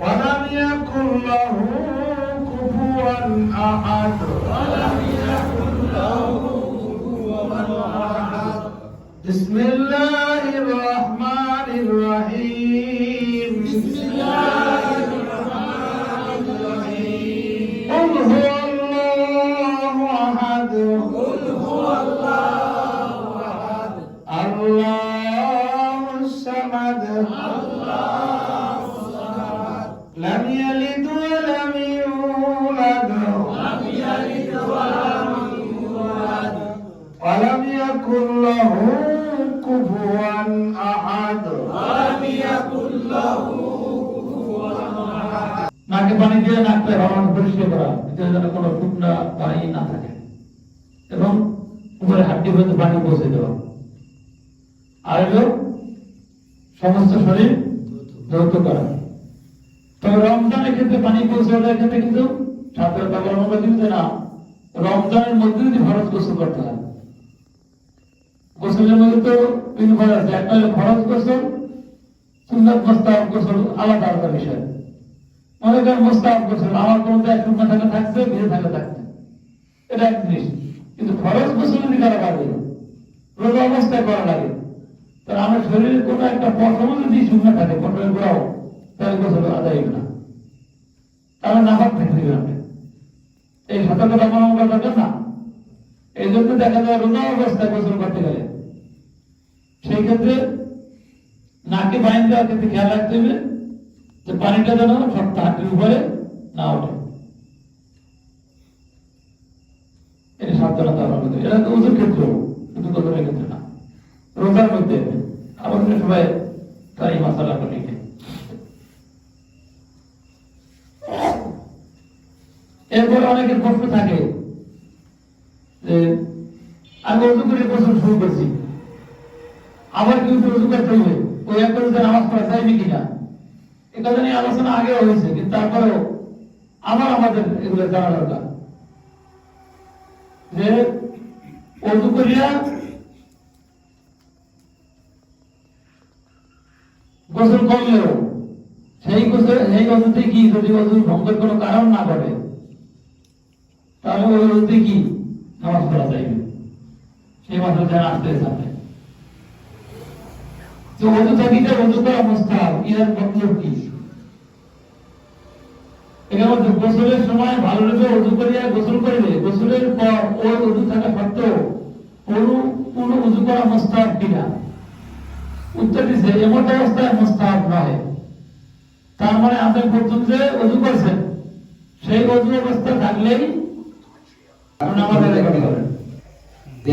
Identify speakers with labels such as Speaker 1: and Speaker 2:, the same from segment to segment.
Speaker 1: ولم يكن له كفوا أحد بسم الله الرحمن الرحيم قل هو الله أحد الله الصمد لم يلد ولم يولد ولم يكن له كفوا أحد নাকে পানি দিয়ে নাকটা হওয়ার পরিষ্কার করা, এতে যেন কোনো শুকনা পানি না থাকে, এবং উপরে হাড্ডি পর্যন্ত পানি পৌঁছে দেওয়া। আর হলো সমস্ত শরীর ধৌত করা। তবে রমজানের ক্ষেত্রে পানি পৌঁছে দেওয়ার ক্ষেত্রে কিন্তু ছাত্ররা বলা কিন্তু না, রমজানের মধ্যে যদি ফরজ গোসল করতে হয়। গোসলের মধ্যে তো বিভিন্ন ফরজ আছে, একটা হলো ফরজ গোসল, সুন্নাত মুস্তাহাব গোসল আলাদা আলাদা বিষয়। মনে করেন মুস্তাহাব গোসল আমার কোনো শুকনো থাকলে থাকছে, ভিজে থাকলে থাকছে, এটা এক জিনিস। কিন্তু ফরজ গোসল যদি করা লাগে, রোজা অবস্থায় করা লাগে, তাহলে আমার শরীরের কোনো একটা পশম যদি শুকনো থাকে, পশমের গোড়াও, তাহলে গোসল আদায় হবে না, তাহলে নাফাক থেকে দিবেন আপনি। এই সতর্কতা অবলম্বন করা দরকার না। এই জন্য দেখা যায় রোজা অবস্থায় গোসল করতে গেলে সেই ক্ষেত্রে নাকে বাইন দেওয়ার ক্ষেত্রে খেয়াল রাখতে হবে যে পানিটা যেন শক্ত হাতের উপরে না ওঠে। এটা সাবধানতা অবলম্বন করতে হবে। এটা তো ওজুর ক্ষেত্রে, শুধু গোসলের ক্ষেত্রে না, রোজার মধ্যে আবার সবাই তাই মশলা করে লিখে। এরপরে অনেকের প্রশ্ন থাকে যে আমি অজু করে গোসল শুরু করছি, আবার কি অজু করতে হবে, ওই একবার নামাজ পড়া চাইবে কিনা, এ কথা নিয়ে আলোচনা আগেও হয়েছে, কিন্তু তারপরেও আবার আমাদের এগুলো জানা দরকার যে অজু করিয়া গোসল করলেও সেই অজুতে কি, যদি অজু ভঙ্গের কোনো কারণ না ঘটে, তাহলে ওই অজুতে কি নামাজ পড়া যাইবে, সেই মাত্র যেন আসতে সামনে। তো অজু থাকিতে অজু করা মুস্তাহাব, ইহার মতলব কি? এখানে গোসলের সময় ভালো রূপে অজু করিয়া গোসল করিলে গোসলের পর ওই অজু থাকা সত্ত্বেও পুরো অজু করা মুস্তাহাব কিনা? উত্তর দিচ্ছে এমন অবস্থায় মুস্তাহাব নয়। তার মানে আপনি প্রথম যে অজু করছেন সেই অজু অবস্থা থাকলেই আমাদের করেন।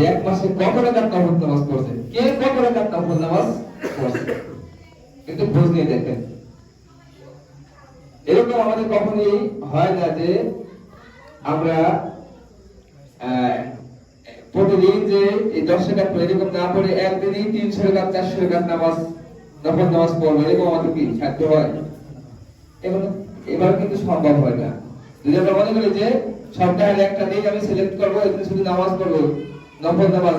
Speaker 2: এক মাসে কত রাকাত নফল নামাজ পড়ছে, কে কত রাকাত নফল নামাজ পড়ছে, কিন্তু খোঁজ নিয়ে দেখেন। এরকম আমাদের কখনোই হয় না যে আমরা প্রতিদিন যে এই 10 রাকাত পড়ে, এরকম না পড়ে একদিনই 300 রাকাত 400 রাকাত নামাজ নফল নামাজ পড়বো, এরকম আমাদের কি সাধ্য হয়? এবার কিন্তু সম্ভব হয় না। যদি আমরা মনে করি যে সপ্তাহের একটা দিন আমি সিলেক্ট করবো, এদিন শুধু নামাজ পড়বো, নফল নামাজ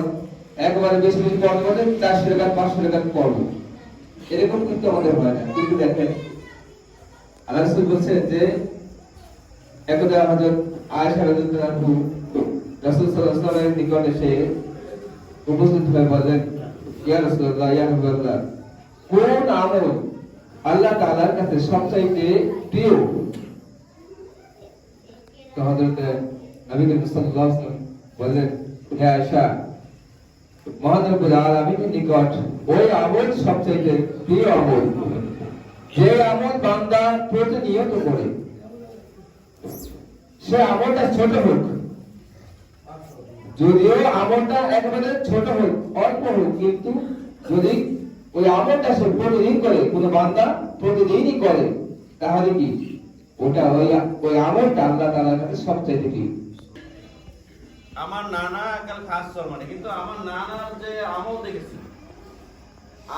Speaker 2: একবারে বেশি বেশি পড়বো, 400 রাকাত 500 রাকাত পড়বো, এরকম কিন্তু আমাদের হয় না। কিন্তু দেখেন আল্লাহ রাসূল বলছেন যে একদা হযরত আয়েশা রাদিয়াল্লাহু আনহা রাসূল সাল্লাল্লাহু আলাইহি ওয়াসাল্লামের নিকট এসে উপস্থিত হয়ে বলেন, ইয়া রাসূলুল্লাহ, ইয়া হাবিবাল্লাহ, কোন আমল আল্লাহ তাআলার কাছে সবচাইতে প্রিয়? তো হযরত নবী করিম সাল্লাল্লাহু আলাইহি ওয়াসাল্লাম বললেন, হে আয়েশা, মহান রব্বুল আলামিনের নিকট ওই আমল সবচাইতে প্রিয় আমল যে আমল বান্দা প্রতিনিয়ত করে, সে আমলটা ছোট হোক, যদিও আমলটা একেবারে ছোট হোক, অল্প হোক, কিন্তু যদি ওই আমলটা সে প্রতিদিন করে, কোন বান্দা প্রতিদিনই করে, তাহলে কি ওটা ওই আমলটা আল্লাহ তাআলার কাছে সবচাইতে প্রিয়।
Speaker 3: আমার নানা কাল খাস চরমানে, কিন্তু আমার নানার যে আমল দেখেছি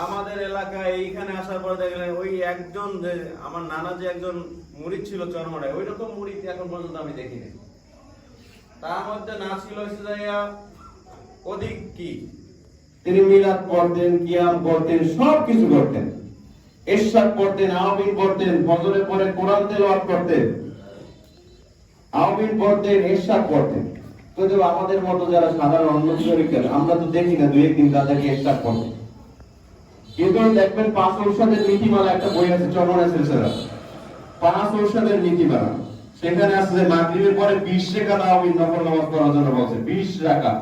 Speaker 3: আমাদের এলাকায় এইখানে আসার পরে দেখলেন ওই একজন যে আমার নানা যে একজন মুরিদ ছিল চরমানায়, ওই রকম মুরিদ এখন পর্যন্ত আমি দেখিনি। তার মধ্যে না ছিল অধিক কি,
Speaker 4: তিনি মিলাদ পড়তেন, কিয়াম করতেন, সব কিছু করতেন,
Speaker 3: ইরশাদ পড়তেন, আমিন পড়তেন, ফজরের পরে কোরআন তেলাওয়াত করতেন, আমিন পড়তেন, ইরশাদ পড়তেন। কিন্তু আমাদের মতো যারা সাধারণ অন্য শরীফের, আমরা তো দেখি না দুই একদিন তাদেরকে ইরশাদ পড়তে। কিন্তু দেখবেন 5 ঔষধের নীতিমালা একটা বই আছে, চরমনে সিলসিলা 5 ঔষধের নীতিমালা। সেখানে আছে যে মাগরিবের পরে 20 রাকাত আমিন নফল নামাজ পড়ার জন্য বলছে, 20 রাকাত।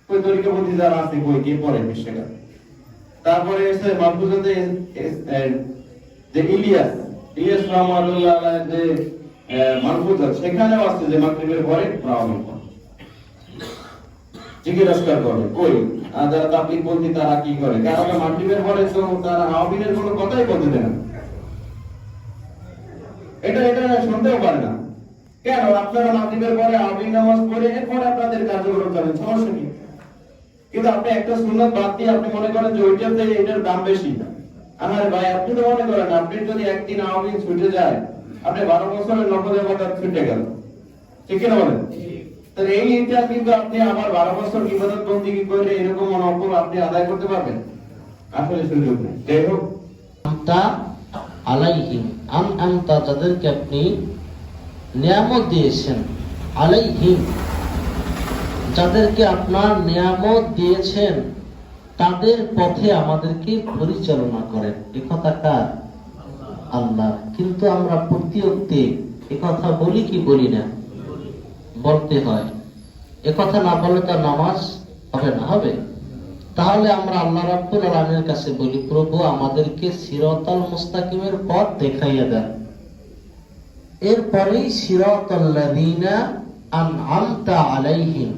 Speaker 3: ওই তরিকাপন্থী যারা আছে কই কে পড়ে 20 রাকাত? তারপরে এসে মাহফুজাতে যে ইলিয়াস রহমাতুল্লাহ আলাইহি যে মাহফুজা, সেখানেও আছে যে মাগরিবের পরে আমিন পড়ে। জিজ্ঞাসা করবে কই আর যারা তাবলীগ পন্থী তারা কি করে? কারণ মাগরিবের পরে তো তারা আমিনের কোনো কথাই বলতে দেয় না। এটা শুনতেও পারে না। কেন? আপনারা মাগরিবের পরে আমিন নামাজ পড়ে এরপরে আপনাদের কার্যক্রম করেন, সমস্যা কি? কিন্তু আপনি একটা সুন্নাত বাদ দিয়ে আপনি মনে করেন যে ওইটাতে এটার দাম বেশি। আরে ভাই, আপনি তো মনে করেন আপনি যদি একদিন আমিন ছুটে যায়, আপনি 12 বছরের নফল ইবাদত ছুটে গেল, ঠিক কি না বলেন? তাহলে এই ইতিহাস কিন্তু আপনি আবার 12 বছর ইবাদত বন্দেগী করে এরকম নফল আপনি আদায় করতে পারবেন? আসলে সুযোগ নেই। যাই হোক,
Speaker 4: আমতা আলাইহিম, আমতা যাদেরকে আপনি নিয়ামত দিয়েছেন, আলাইহিম যাদেরকে আপনার নিয়ামত দিয়েছেন তাদের পথে আমাদেরকে পরিচালনা করেন। এ কথা কার? আল্লাহ। কিন্তু আমরা প্রতিনিয়ত এ কথা বলি কি বলি না? বলতে হয়। এ কথা না বললে তো নামাজ হবে না, হবে? তাহলে আমরা আল্লাহ রাব্বুল আলামিনের কাছে বলি, প্রভু আমাদেরকে সিরাতাল মুস্তাকিমের পথ দেখাইয়া দেন। এরপরেই সিরাতাল লাযিনা আনআমতা আলাইহিম,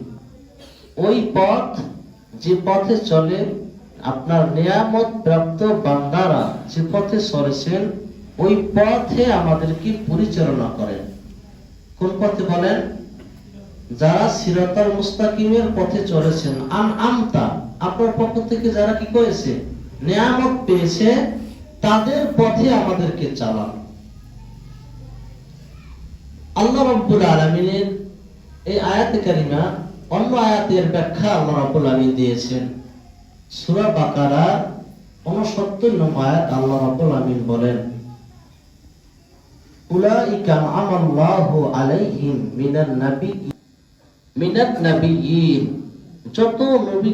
Speaker 4: ওই পথ যে পথে চলে আপনার নিয়ামত প্রাপ্ত বান্দারা যে পথে চলেছেন, ওই পথে আমাদেরকে পরিচালনা করেন। কোন পথে বলেন? যারা সিরাতাল মুস্তাকিমের পথে চলেছেন, আমতা আপনার পক্ষ থেকে যারা কি করেছে, নিয়ামত পেয়েছে, তাদের পথে আমাদেরকে চালান। আল্লাহ রাব্বুল আলামিনের এই আয়াতে কারিমা, অন্য আয়াতের ব্যাখ্যা আল্লাহ রাব্বুল আলামিন দিয়েছেন। সূরা বাকারা 69 নম্বর আয়াত আল্লাহ রাব্বুল আলামিন বলেন, উলাইকা আমাল্লাহু আলাইহিম মিনান নাবিয়্যিন, যত নবী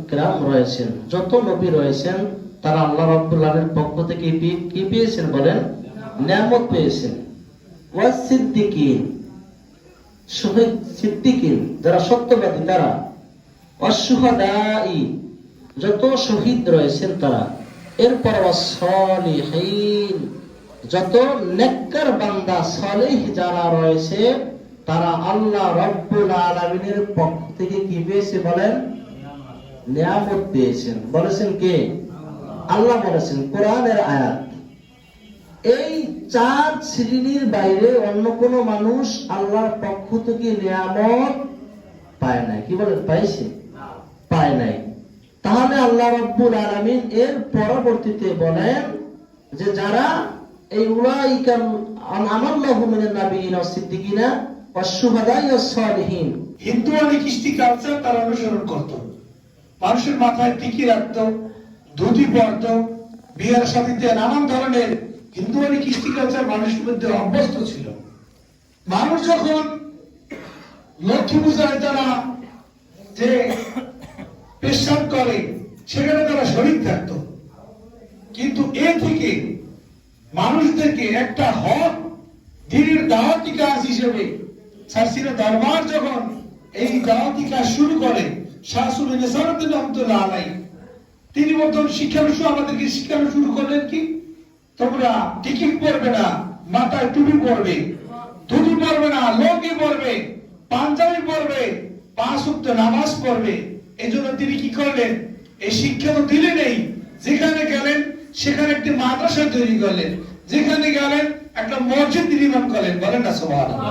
Speaker 4: کرام রয়েছেন, যত নবী রয়েছেন, তারা আল্লাহ রাব্বুল আলামিনের পক্ষ থেকে কি পেয়েছেন বলেন? নিয়ামত পেয়েছেন। ওয়াস সিদ্দিকিন, সিদ্দিকিন যারা সত্যবাদী তারা, ওয়াসশুহাদাই যত শহীদ রয়েছেন তারা, এরপর ওয়াসসালিহিন যত নেককার বান্দা সালেহ যারা রয়েছে তারা আল্লাহ রাব্বুল আলামিনের পক্ষ থেকে কি পেয়েছে বলেন? নিয়ামত পেয়েছেন। বলেছেন কে? আল্লাহ বলেছেন, কোরআনের আয়াত। এই 4 শ্রেণীর বাইরে অন্য কোন মানুষ আল্লাহর পক্ষ থেকে নিয়ামত পায় নাই। কি বলেন? পাইছে? পায় নাই। তাহলে আল্লাহ রাব্বুল আলামিন এর পরবর্তীতে বলেন যে যারা এই উলাইকা আমাল্লাহু মিনান নাবিয়িন ওয়াস সিদ্দিকিনা ওয়াস শুহাদাই ওয়াস সালিহিন,
Speaker 5: হিন্দু আর কৃষ্টি কালচার তারা অনুসরণ করত। মানুষের মাথায় টিকি রাখত, ধুতি পরত, বিয়ের সাথীতে নানান ধরনের হিন্দু আর কৃষ্টি কালচার মানুষের মধ্যে অভ্যস্ত ছিল। মানুষ যখন লক্ষ্মী পূজায় তারা যে পেশাব করে সেখানে তারা শরীর থাকতো, কিন্তু এ থেকে মানুষদেরকে একটা হক দিনের দাওয়াতি কাজ হিসেবে সারসিনা দরবার যখন এই দাওয়াতি কাজ শুরু করে, শাসুল নেসারুদ্দিন রহমতুল্লাহ আলাইহি তিনি বর্তমান শিক্ষানুষ্ঠান আমাদেরকে শিক্ষানো শুরু করলেন কি, তোমরা টিকিট পরবে না, মাথায় টুপি পরবে, ধুতি পরবে না, লুঙ্গি পরবে, পাঞ্জাবি পরবে, 5 ওয়াক্ত নামাজ পড়বে। এই জন্য তিনি কি করলেন? এই শিক্ষা তো দিলেন নেই, যেখানে গেলেন সেখানে একটি মাদ্রাসা তৈরি করলেন, যেখানে গেলেন একটা মসজিদ নির্মাণ করলেন। বলেন না সুবহানাল্লাহ।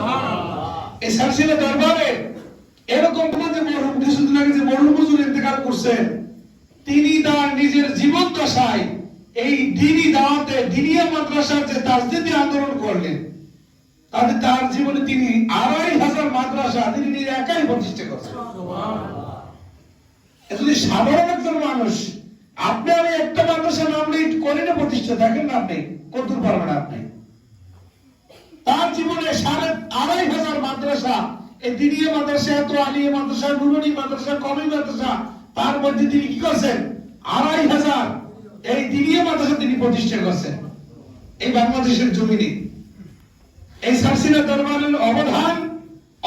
Speaker 5: এই সারসিনা দরবারে এরকম যে মরহুম কিছুদিন আগে যে মরহুম হুজুর ইন্তেকাল করছেন, তিনি তার নিজের জীবন দশায় এই দ্বীনি দাওয়াতে দ্বীনিয়া মাদ্রাসার যে তাজদীদি আন্দোলন করলেন, তার জীবনে তিনি 2500 মাদ্রাসা তিনি নিজে একাই প্রতিষ্ঠা করেছেন। যদি সাধারণ একজন মানুষ আপনি আমি একটা মাদ্রাসা নাম করি না প্রতিষ্ঠা, দেখেন না আপনি কতদূর পারবেন আপনি। তার জীবনে 2,500 মাদ্রাসা, এই দিনীয় মাদ্রাসা, এত আলিয়া মাদ্রাসা, নুরানি মাদ্রাসা, কওমি মাদ্রাসা, তার মধ্যে তিনি কি করছেন? 2,500 এই দিনীয় মাদ্রাসা তিনি প্রতিষ্ঠা করছেন এই বাংলাদেশের জমিনে। এই সারসিনা দরবারের অবদান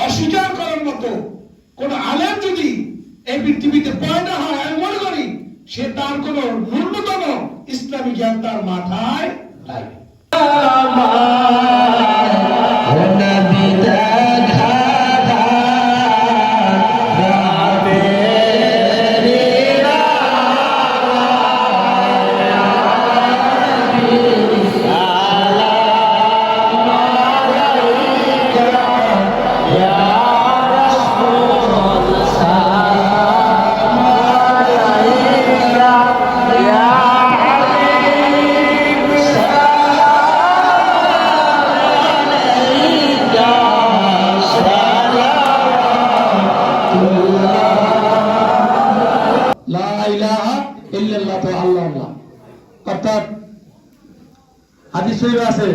Speaker 5: অস্বীকার করার মতো কোন আলেম যদি এই পৃথিবীতে পয়দা হয়, আমি মনে করি সে তার কোন ন্যূনতম ইসলামী জ্ঞান তার মাথায় নাই। লা ইলাহা ইল্লাল্লাহ, তো আল্লাহ আল্লাহ। অর্থাৎ হাদিস শরীফে আছে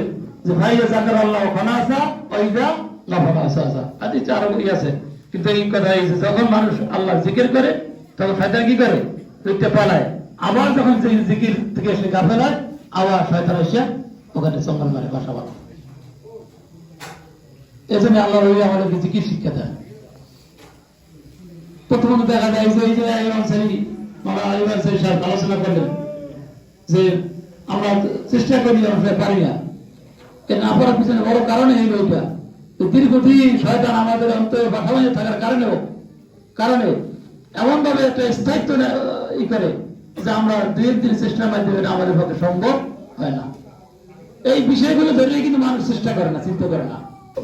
Speaker 5: যে ভাইয়া যাকার আল্লাহ খানাসা ওয়াইদা নাফাসা আসা, হাদিস আরবি আছে। কিন্তু এই কথা এই যে যখন মানুষ আল্লাহর জিকির করে তখন শয়তান কি করে? উঠতে পালায়। আবার যখন সেই জিকির থেকে সে গাফেল হয়, আবার শয়তান এসে ওখানে সঙ্গল মারে, বাসা বাঁধে। এজন্য আল্লাহ রবি আমাদেরকে জিকির শিক্ষা দেয়। প্রথমত দেখা যায় যে এই যে সাহেব আলোচনা করলেন যে আমরা চেষ্টা করি, আমরা পারি না। না পারার পিছনে বড় কারণে এই বইটা দীর্ঘদিন শয়তান আমাদের অন্তরে বাসা বাঁধে থাকার কারণে এমন ভাবে একটা স্থায়িত্ব ই করে যে আমরা দুই দিন চেষ্টার মাধ্যমে আমাদের পক্ষে সম্ভব হয় না। এই বিষয়গুলো ধরে কিন্তু মানুষ চেষ্টা করে না, চিন্তা করে না।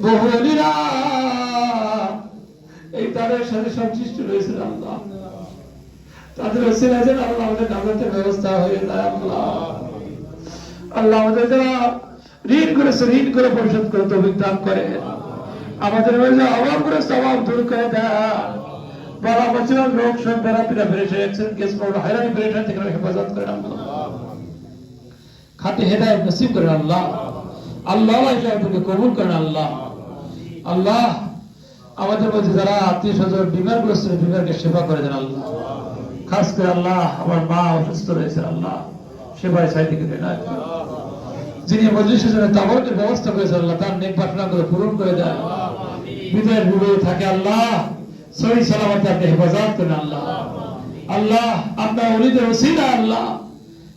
Speaker 5: বহুলিরা এই তাদের সাথে সংশ্লিষ্ট রয়েছে আল্লাহ, তাদের ওসিলা যেন আল্লাহ আমাদের নাজাতের ব্যবস্থা হয়ে যায়। আল্লাহ আমাদের যারা ঋণ করেছে ঋণ করে পরিশোধ করে তৌফিক দান করে, আমাদের অভাব করেছে অভাব দূর করে দেয়। বড় বছর লোক সব বেড়াপিরা বেড়েছে, কেস করলো হায়রানি বেড়েছে থেকে হেফাজত করেন আল্লাহ, খাতে হেদায়েত নসিব করেন আল্লাহ। আল্লাহ আমাদেরকে কবুল করেন আল্লাহ। আল্লাহ আমাদের মধ্যে যারা আত্মীয় স্বজন বিমারগ্রস্ত, বিমারকে সেবা করে দেন আল্লাহ। খাস করে আল্লাহ আমার মা অসুস্থ রয়েছে, আল্লাহ সেবায় সাইদিকে দেন। যিনি মজলিসের জন্য তাবরকের ব্যবস্থা করেছেন আল্লাহ, তার নেক বাসনাগুলো পূরণ করে দেন। বিদায়ের বিদায় থাকে আল্লাহ সহি সালামতে আপনি হেফাজত করেন আল্লাহ। আল্লাহ আপনার ওলিদের ওসিলা আল্লাহ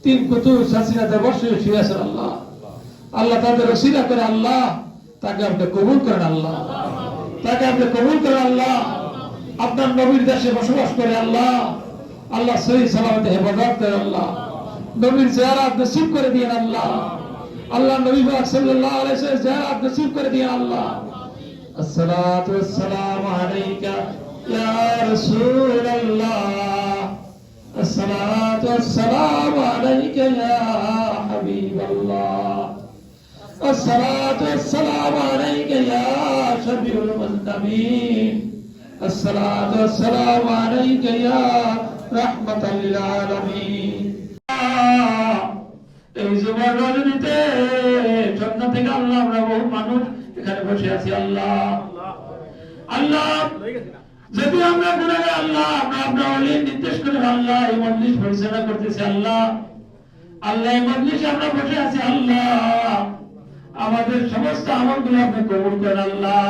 Speaker 5: 3 কুতুব সাসিনাতে বসে শুয়ে আছেন আল্লাহ। আল্লাহ তাদের ওসিলা করে আল্লাহ তাকে আপনি কবুল করেন আল্লাহ, তাকে আপনি কবুল করেন আল্লাহ। আপনার নবীর দেশে বসবাস করে আল্লাহ, আল্লাহ সহি সালামতে হেফাজত করেন আল্লাহ। নবীর জিয়ারত নসিব করে দিয়েন আল্লাহ। আল্লাহ নবী পাক সাল্লাল্লাহু আলাইহি ওয়াসাল্লাম জিয়ারত নসিব করে দিয়েন আল্লাহ। আসসালাতু ওয়াসসালামু আলাইকা ইয়া রাসূলুল্লাহ, আসসালাতু ওয়াসসালামু আলাইকা ইয়া হাবিবাল্লাহ, আসসালাতু ওয়াসসালামু আলাইকা ইয়া শাফিউল মুজতামিন, আসসালাতু ওয়াসসালামু আলাইকা ইয়া রাহমাতাল লিল আলামিন। এই জুমার রজনীতে সন্ধ্যা থেকে আল্লাহ আমরা বহু মানুষ এখানে বসে আছি আল্লাহ। আল্লাহ যদি আমরা গুনাহগার আল্লাহ, আমরা আপনার ওলির নির্দেশ করে আল্লাহ এই মজলিস পরিচালনা করতেছি আল্লাহ। আল্লাহ এই মজলিসে আমরা বসে আছি আল্লাহ, আমাদের সমস্ত আমলগুলো আপনি কবুল করেন আল্লাহ।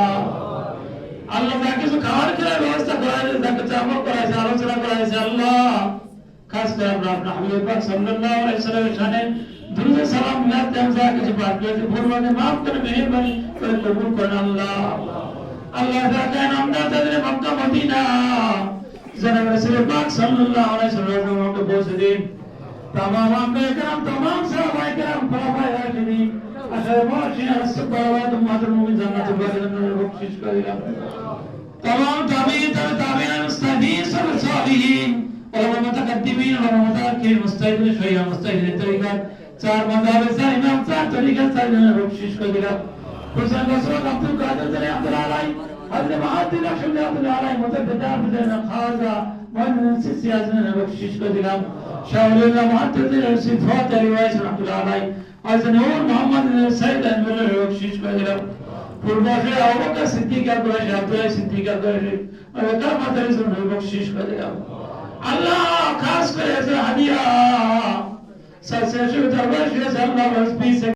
Speaker 5: আল্লাহ যা কিছু খাওয়ার খেলার ব্যবস্থা করা হয়েছে, যা কিছু আমল করা হয়েছে, আলোচনা করা হয়েছে আল্লাহ, খাস করে আমরা আপনার হাবিব পাক সাল্লাল্লাহু আলাইহি ওয়াসাল্লামের শানে দুরূদ সালাম মিলাদ যা কিছু পাঠ করেছি ভুল মানে মাফ করে মেহেরবানি করে কবুল করেন আল্লাহ। আল্লাহ যাকে আমরা তাদের মক্কা মদিনা জনাব রাসূল পাক সাল্লাল্লাহু আলাইহি ওয়াসাল্লামকে পৌঁছে দিন। तमाम आंबे करम, तमाम साहबाए करम, खलाफाए राशिदीन, अशर मुर्शिद अस्सबावात उम्मतुल मुमिन जन्नतुल बरज़खुल बख्शिश करेगा। तमाम ताबीन मुस्तहदीन सब सालिहीन उलमा मुतकद्दिमीन उलमा मुतअखिरीन मुस्तहिदीन शय्या मुस्तहिदीन तरीक़त 4 मज़हब से इमाम 4 तरीक़त से बख्शिश करेगा। हुसैन रसूल अब्दुल कादिर जरे अब्दुल अलाई हज़रत महादिन अशरफ अब्दुल अलाई मुतद्दिदा बिदन खाजा
Speaker 1: ময়নুল সিয়াজের বকশিশ করে দিলাম শাহরুল্লাহ মুহাদ্দিদের সিফাত রিওয়ায়াত রাহমাতুল্লাহ আলাইহি আইজান ওর মুহাম্মদ সাইদ আনওয়ারের বকশিশ করে দিলাম পূর্বশে আবু বকর সিদ্দিক আকবর আব্দুল্লাহ সিদ্দিক আকবর কামাতের জন্য বকশিশ করে দিলাম আল্লাহ খাস করে হাদিয়া সরসে দরবার শেষ আল্লাহ বস